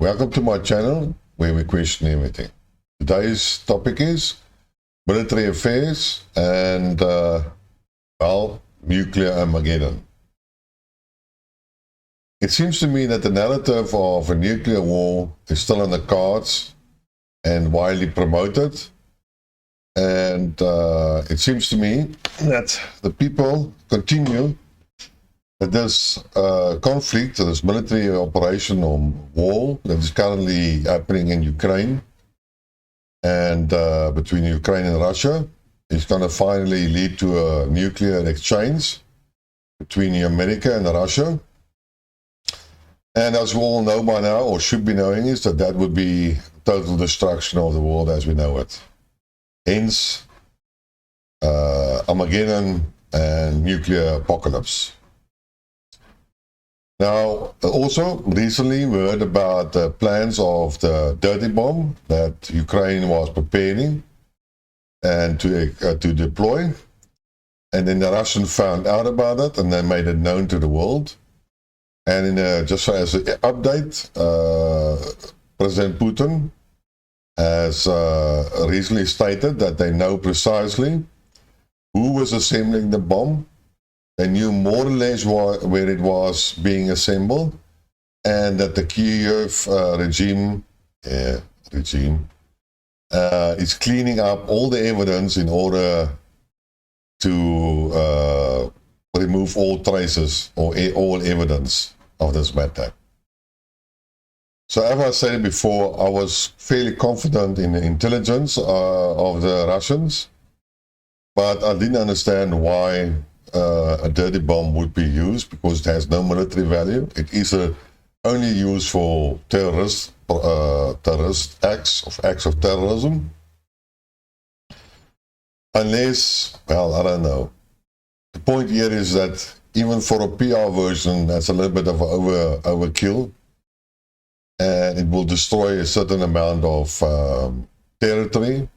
Welcome to my channel where we question everything. Today's topic is military affairs and, well, nuclear Armageddon. It seems to me that the narrative of a nuclear war is still on the cards and widely promoted. And it seems to me that the people continue that this conflict, this military operation or war that is currently happening in Ukraine and between Ukraine and Russia is going to finally lead to a nuclear exchange between America and Russia. And as we all know by now, or should be knowing, is that that would be total destruction of the world as we know it. Hence, Armageddon and nuclear apocalypse. Now, also recently we heard about the plans of the dirty bomb that Ukraine was preparing and to deploy. And then the Russians found out about it and they made it known to the world. And just as an update, President Putin has recently stated that they know precisely who was assembling the bomb. They knew more or less where it was being assembled, and that the Kiev regime is cleaning up all the evidence in order to remove all traces or all evidence of this matter. So as I said before, I was fairly confident in the intelligence of the Russians, but I didn't understand why a dirty bomb would be used, because it has no military value. It is only used for terrorist acts of terrorism. Unless, well, I don't know. The point here is that even for a PR version, that's a little bit of overkill, and it will destroy a certain amount of territory.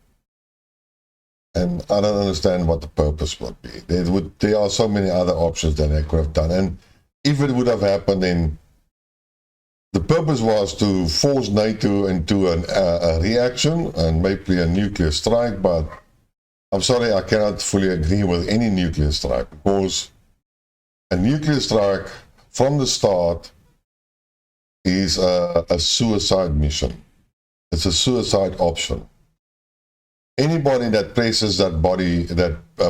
And I don't understand what the purpose would be. There are so many other options that they could have done. And if it would have happened, then the purpose was to force NATO into a reaction and maybe a nuclear strike. But I'm sorry, I cannot fully agree with any nuclear strike, because a nuclear strike from the start is a suicide mission. It's a suicide option. Anybody that presses that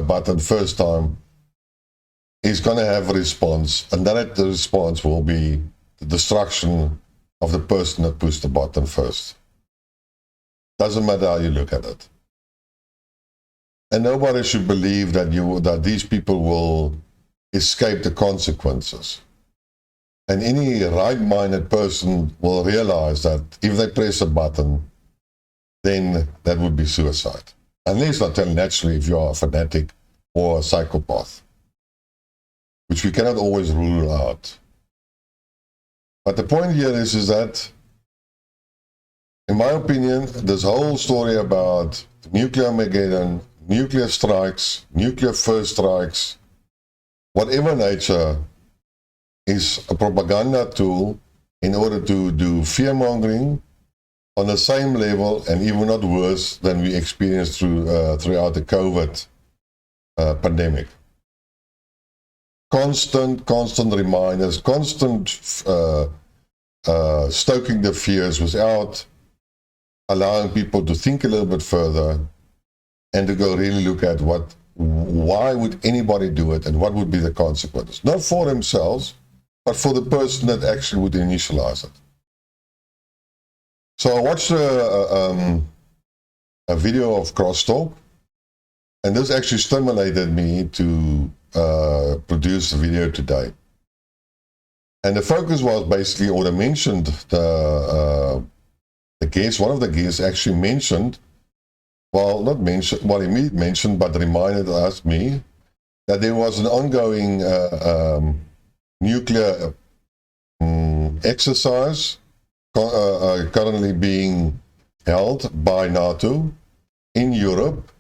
button first time is going to have a response, and then the response will be the destruction of the person that pushed the button first. Doesn't matter how you look at it. And nobody should believe that these people will escape the consequences. And any right-minded person will realize that if they press a button, then that would be suicide. Unless, naturally, if you are a fanatic or a psychopath, which we cannot always rule out. But the point here is that, in my opinion, this whole story about nuclear Armageddon, nuclear strikes, nuclear first strikes, whatever nature, is a propaganda tool in order to do fear-mongering on the same level, and even not worse, than we experienced throughout the COVID pandemic. Constant reminders, constant stoking the fears without allowing people to think a little bit further and to go really look at why would anybody do it and what would be the consequences. Not for themselves, but for the person that actually would initialize it. So I watched a video of Crosstalk, and this actually stimulated me to produce the video today. And the focus was basically, or they mentioned the guest, one of the guests actually mentioned, well, not mentioned, well, he mentioned, but reminded me that there was an ongoing nuclear exercise currently being held by NATO in Europe,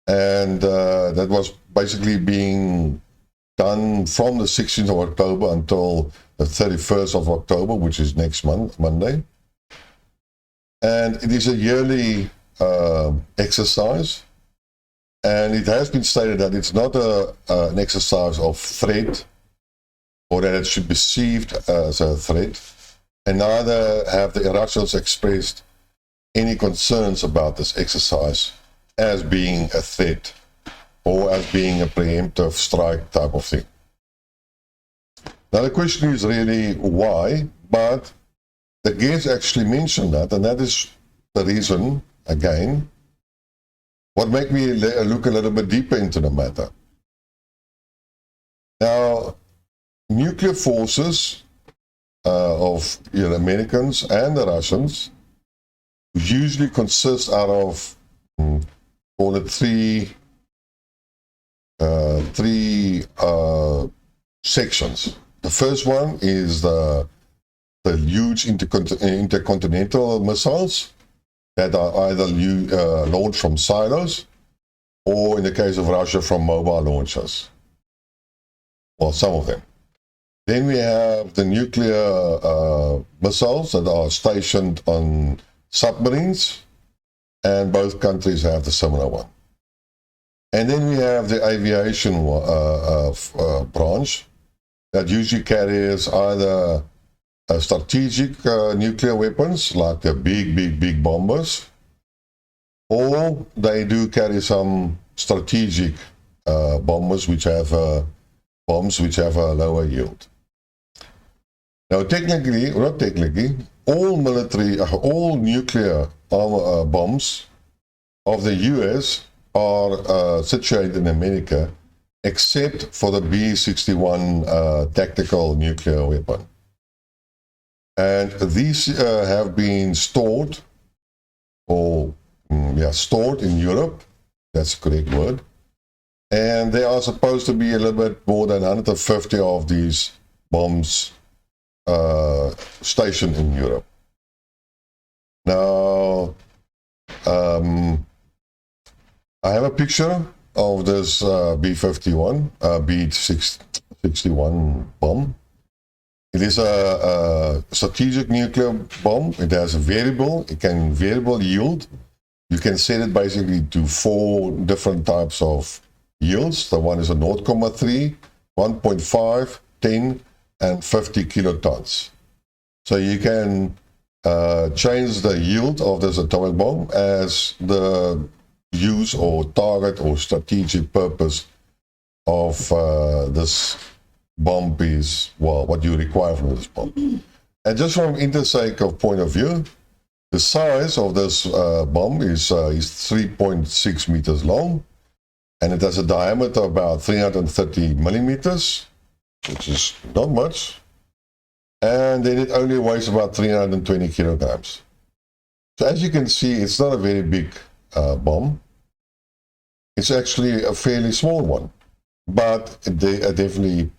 and that was basically being done from the 16th of October until the 31st of October, which is next month, Monday. And it is a yearly exercise. And it has been stated that it's not an exercise of threat, or that it should be perceived as a threat. And neither have the Russians expressed any concerns about this exercise as being a threat or as being a preemptive strike type of thing. Now the question is really why, but the guests actually mentioned that, and that is the reason, again, what made me look a little bit deeper into the matter. Now, nuclear forces of the Americans and the Russians usually consist out of, call it three sections. The first one is the huge intercontinental missiles that are either launched from silos, or in the case of Russia, from mobile launchers. Well, some of them. Then we have the nuclear missiles that are stationed on submarines, and both countries have the similar one. And then we have the aviation branch that usually carries either strategic nuclear weapons, like the big bombers, or they do carry some strategic bombers which have bombs which have a lower yield. Now, technically, or not technically, all nuclear bombs of the US are situated in America, except for the B-61 tactical nuclear weapon. And these have been stored, stored in Europe. That's the correct word. And there are supposed to be a little bit more than 150 of these bombs stationed in Europe. Now, I have a picture of this B-61 bomb. It is a strategic nuclear bomb. It has a variable yield. You can set it basically to 4 different types of yields. The one is a 0.3, 1.5, 10, and 50 kilotons. So you can change the yield of this atomic bomb as the use or target or strategic purpose of this bomb is, well, what you require from this bomb. And just from intersect of point of view, the size of this bomb is 3.6 meters long, and it has a diameter of about 330 millimeters, which is not much, and then it only weighs about 320 kilograms. So as you can see, it's not a very big bomb. It's actually a fairly small one, but it definitely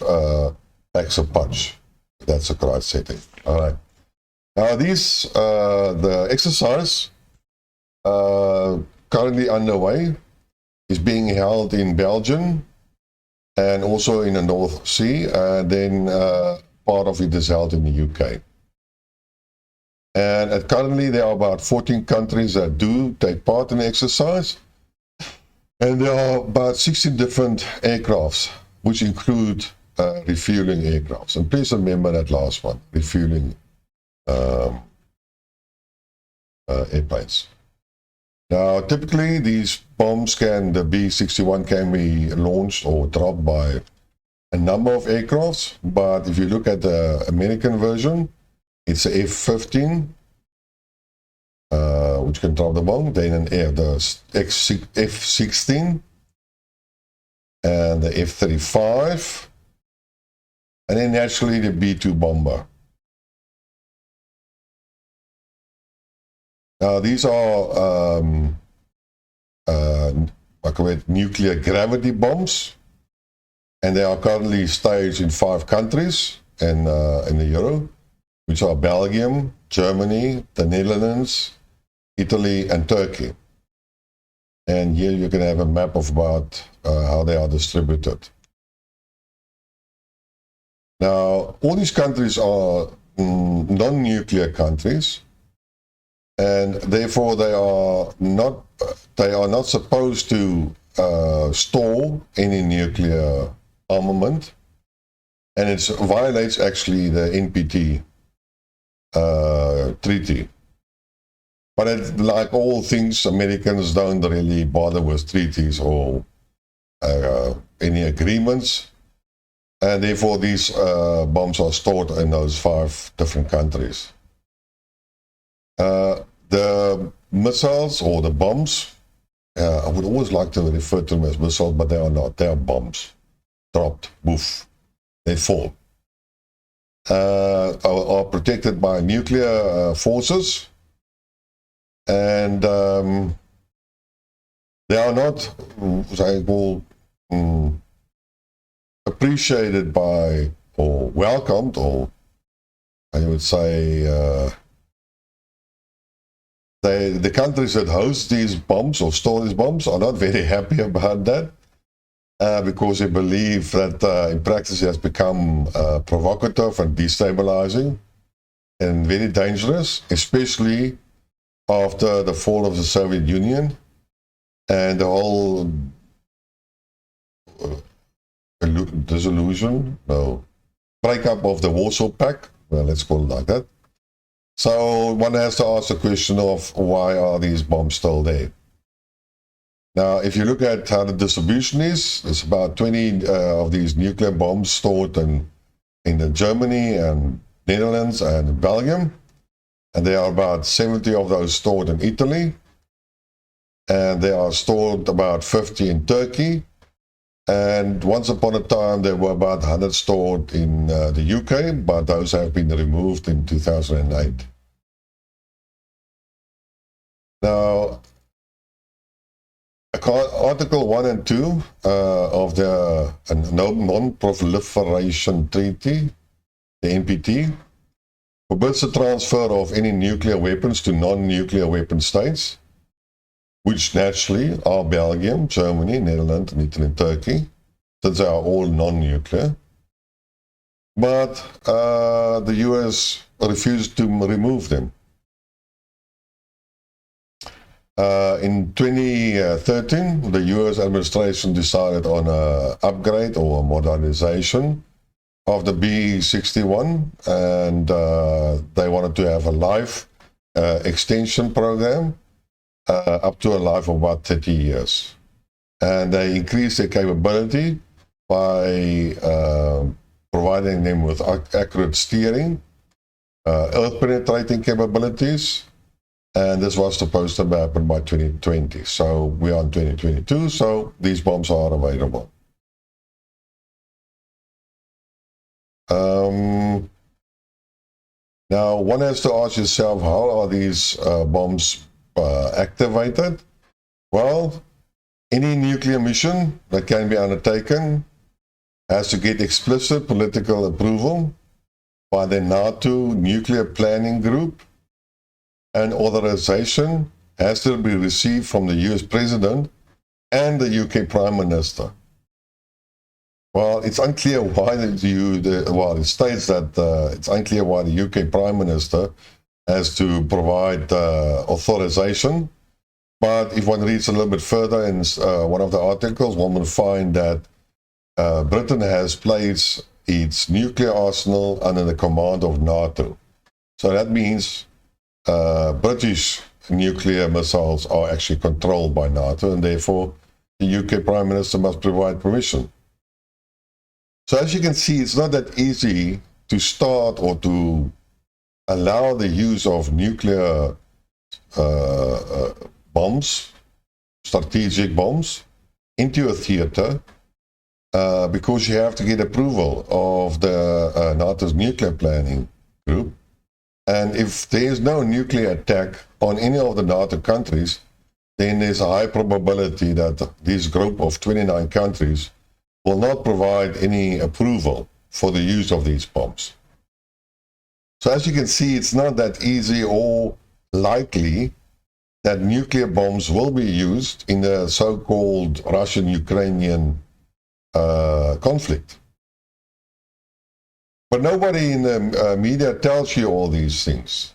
packs a punch. That's a correct setting. All right. Now the exercise currently underway is being held in Belgium and also in the North Sea, and then part of it is held in the UK. And currently there are about 14 countries that do take part in the exercise. And there are about 16 different aircrafts, which include refueling aircrafts. And please remember that last one, refueling airplanes. Now, typically these bombs the B-61 can be launched or dropped by a number of aircrafts, but if you look at the American version, it's the F-15, which can drop the bomb, then the F-16, and the F-35, and then naturally the B-2 bomber. Now these are nuclear gravity bombs, and they are currently staged in 5 countries in the Euro, which are Belgium, Germany, the Netherlands, Italy, and Turkey. And here you can have a map of about how they are distributed. Now, all these countries are non-nuclear countries, and therefore they are not supposed to store any nuclear armament, and it violates actually the NPT treaty. But like all things, Americans don't really bother with treaties or any agreements, and therefore these bombs are stored in those 5 different countries. The missiles or the bombs, I would always like to refer to them as missiles, but they are not. They are bombs. Dropped, boof, they fall. Are protected by nuclear forces, and they are not, as I call, appreciated by or welcomed, or I would say the countries that host these bombs or store these bombs are not very happy about that, because they believe that in practice it has become provocative and destabilizing and very dangerous, especially after the fall of the Soviet Union and the whole breakup of the Warsaw Pact. Well, let's call it like that. So one has to ask the question of why are these bombs still there? Now, if you look at how the distribution is, there's about 20 of these nuclear bombs stored in Germany and Netherlands and Belgium. And there are about 70 of those stored in Italy. And there are stored about 50 in Turkey. And once upon a time, there were about 100 stored in the UK, but those have been removed in 2008. Now, Article 1 and 2 of the Non-Proliferation Treaty, the NPT, forbids the transfer of any nuclear weapons to non-nuclear weapon states, which naturally are Belgium, Germany, Netherlands, and Italy, and Turkey, since they are all non-nuclear. But the US refused to remove them. In 2013, the US administration decided on an upgrade or a modernization of the B-61, and they wanted to have a life extension program up to a life of about 30 years. And they increased their capability by providing them with accurate steering, earth-penetrating capabilities, and this was supposed to happen by 2020. So we are in 2022, so these bombs are available. Now, one has to ask yourself, how are these bombs activated? Well, any nuclear mission that can be undertaken has to get explicit political approval by the NATO Nuclear Planning Group, and authorization has to be received from the US President and the UK Prime Minister. Well, it's unclear why it states that it's unclear why the UK Prime Minister has to provide authorization. But if one reads a little bit further in one of the articles, one will find that Britain has placed its nuclear arsenal under the command of NATO. So that means British nuclear missiles are actually controlled by NATO, and therefore the UK Prime Minister must provide permission. So as you can see, it's not that easy to start or to allow the use of nuclear bombs, strategic bombs, into a theater, because you have to get approval of the NATO's nuclear planning group. And if there is no nuclear attack on any of the NATO countries, then there's a high probability that this group of 29 countries will not provide any approval for the use of these bombs. So as you can see, it's not that easy or likely that nuclear bombs will be used in the so-called Russian-Ukrainian conflict. But nobody in the media tells you all these things.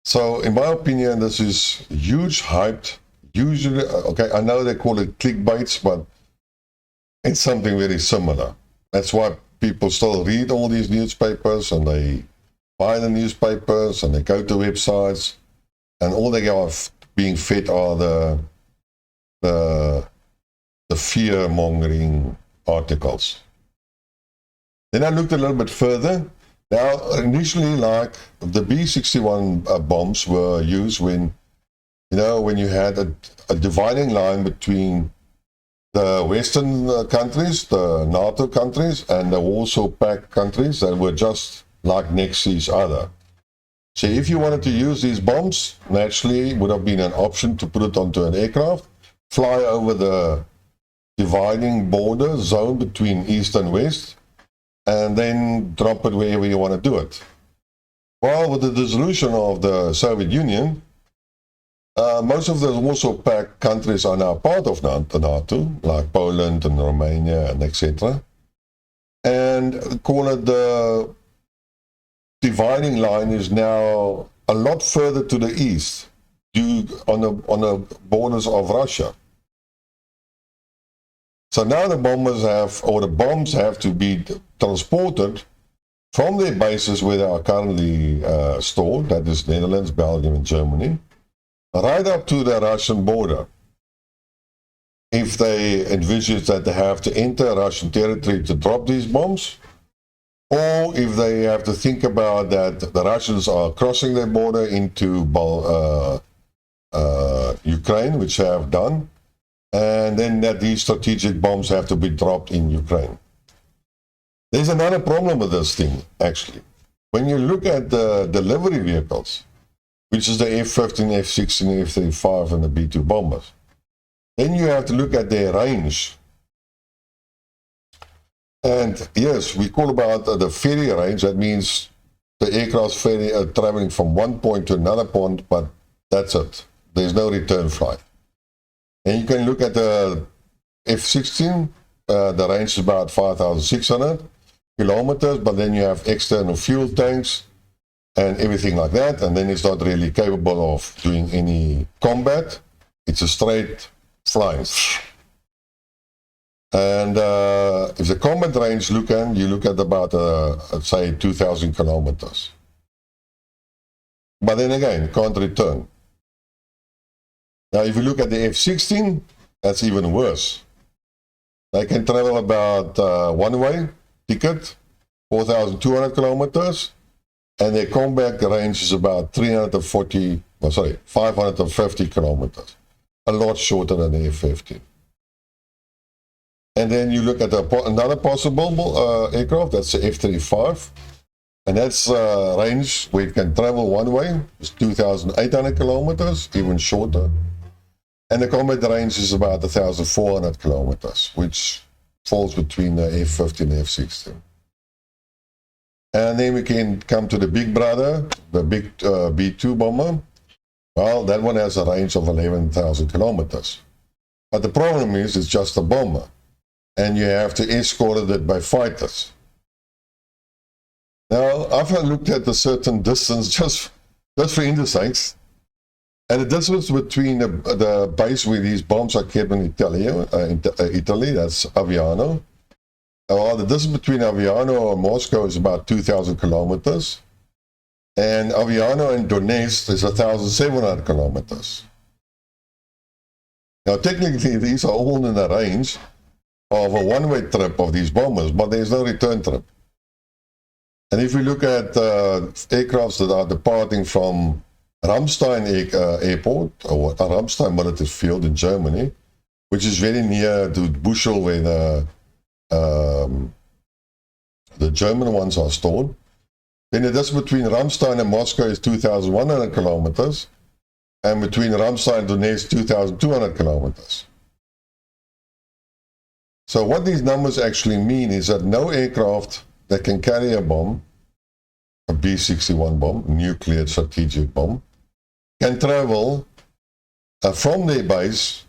So in my opinion, this is huge hyped. Usually, okay, I know they call it clickbaits, but it's something very similar. That's why people still read all these newspapers, and they buy the newspapers, and they go to websites, and all they are being fed are the fear-mongering articles. Then I looked a little bit further. Now, initially, like the B-61 bombs were used when, when you had a dividing line between the Western countries, the NATO countries, and the Warsaw Pact countries that were just like next to each other. So if you wanted to use these bombs, naturally it would have been an option to put it onto an aircraft, fly over the dividing border zone between East and West, and then drop it wherever you want to do it. Well, with the dissolution of the Soviet Union, most of the Warsaw Pact countries are now part of NATO, like Poland and Romania and etc. And call it the dividing line is now a lot further to the east, on the borders of Russia. So now the bombs have to be transported from their bases where they are currently stored, that is Netherlands, Belgium, and Germany, right up to the Russian border. If they envisage that they have to enter Russian territory to drop these bombs, or if they have to think about that the Russians are crossing their border into Ukraine, which they have done, and then that these strategic bombs have to be dropped in Ukraine. There's another problem with this thing, actually. When you look at the delivery vehicles, which is the F-15, F-16, F-35, and the B-2 bombers, then you have to look at their range. And yes, we call about the ferry range. That means the aircraft ferry traveling from one point to another point, but that's it. There's no return flight. And you can look at the F-16, the range is about 5,600 kilometers, but then you have external fuel tanks and everything like that, and then it's not really capable of doing any combat. It's a straight flying. And if the combat range you look at about, say, 2,000 kilometers. But then again, you can't return. Now, if you look at the F-16, that's even worse. They can travel about one-way ticket, 4,200 kilometers, and their combat range is about 550 kilometers, a lot shorter than the F-15. And then you look at another possible aircraft, that's the F-35, and that's range where it can travel one way, it's 2,800 kilometers, even shorter. And the combat range is about 1,400 kilometers, which falls between the F-15 and F-16. And then we can come to the big brother, the big B-2 bomber. Well, that one has a range of 11,000 kilometers. But the problem is, it's just a bomber, and you have to escort it by fighters. Now, I've looked at a certain distance, just for indices, and the distance between the base where these bombs are kept in Italy, that's Aviano. Well, the distance between Aviano and Moscow is about 2,000 kilometers, and Aviano and Donetsk is 1,700 kilometers. Now, technically, these are all in the range of a one-way trip of these bombers, but there's no return trip. And if we look at aircrafts that are departing from Ramstein Airport, or Ramstein Military Field in Germany, which is very near to Bushel, where the German ones are stored, then the distance between Ramstein and Moscow is 2,100 kilometers, and between Ramstein and Donetsk, 2,200 kilometers. So what these numbers actually mean is that no aircraft that can carry a bomb, a B-61 bomb, nuclear strategic bomb, can travel from their base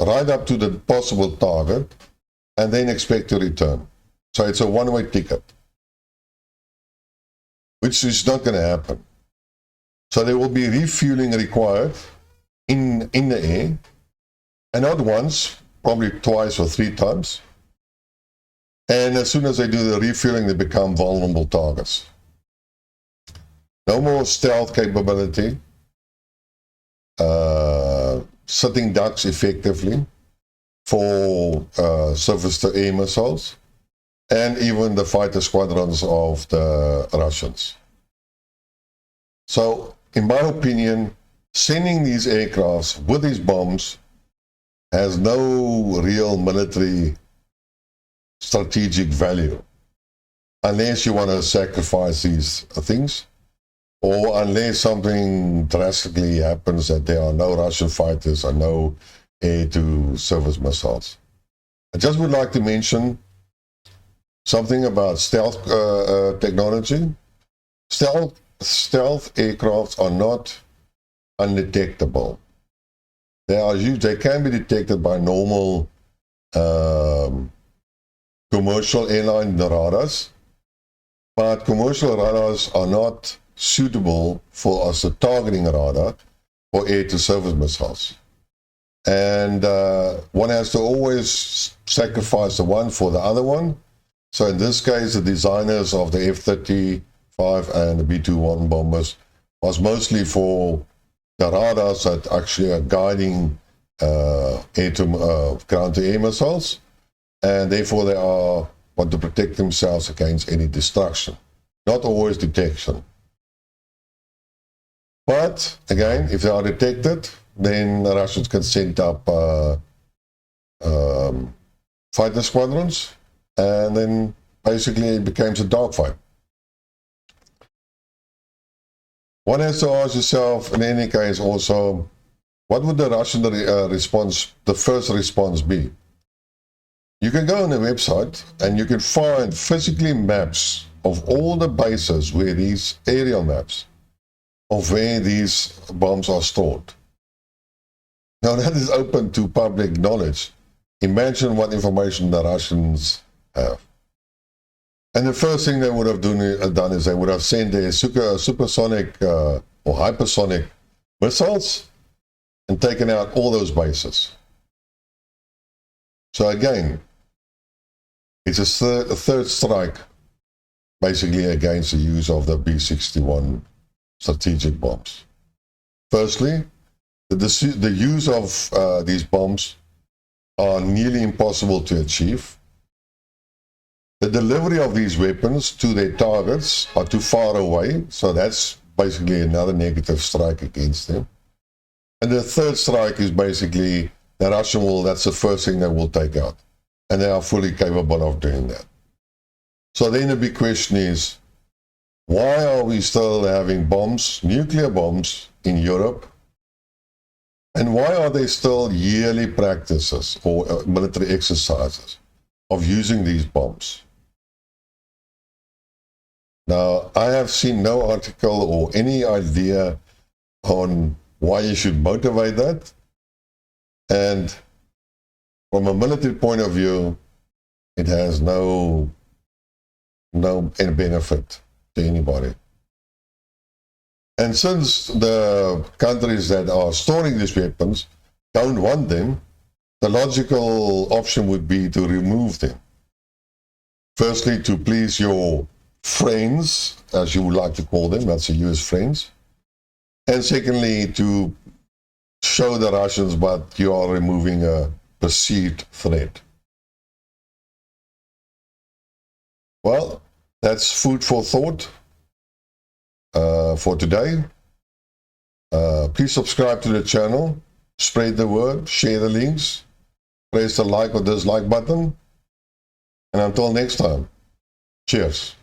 right up to the possible target and then expect to return. So it's a one-way ticket. which is not going to happen. So there will be refueling required in the air, and not once, probably twice or 3 times. And as soon as they do the refueling, they become vulnerable targets. No more stealth capability, sitting ducks effectively for surface-to-air missiles, and even the fighter squadrons of the Russians. So, in my opinion, sending these aircrafts with these bombs has no real military strategic value, unless you want to sacrifice these things, or unless something drastically happens that there are no Russian fighters or no air-to-surface missiles. I just would like to mention something about stealth technology. Stealth aircrafts are not undetectable. They can be detected by normal commercial airline radars, but commercial radars are not suitable for as a targeting radar for air-to-surface missiles. And one has to always sacrifice the one for the other one. So in this case, the designers of the F-35 and the B-21 bombers was mostly for the radars that actually are guiding ground-to-air missiles, and therefore they want to protect themselves against any destruction, not always detection. But again, if they are detected, then the Russians can send up fighter squadrons, and then basically it becomes a dogfight. One has to ask yourself, in any case also, what would the Russian response, the first response be? You can go on the website and you can find physically maps of all the bases where these aerial maps of where these bombs are stored. Now that is open to public knowledge. Imagine what information the Russians have. And the first thing they would have done is they would have sent their supersonic or hypersonic missiles and taken out all those bases. So again, it's a third strike basically against the use of the B-61 strategic bombs. Firstly, the use of these bombs are nearly impossible to achieve. The delivery of these weapons to their targets are too far away, so that's basically another negative strike against them. And the third strike is basically the Russian that's the first thing they will take out. And they are fully capable of doing that. So then the big question is, why are we still having bombs, nuclear bombs in Europe? And why are there still yearly practices or military exercises of using these bombs? Now, I have seen no article or any idea on why you should motivate that. And from a military point of view, it has no benefit to anybody. And since the countries that are storing these weapons don't want them, the logical option would be to remove them. Firstly, to please your friends, as you would like to call them, that's the US friends. And secondly, to show the Russians that you are removing a perceived threat. Well, that's food for thought for today. Please subscribe to the channel, spread the word, share the links, press the like or dislike button, and until next time, cheers.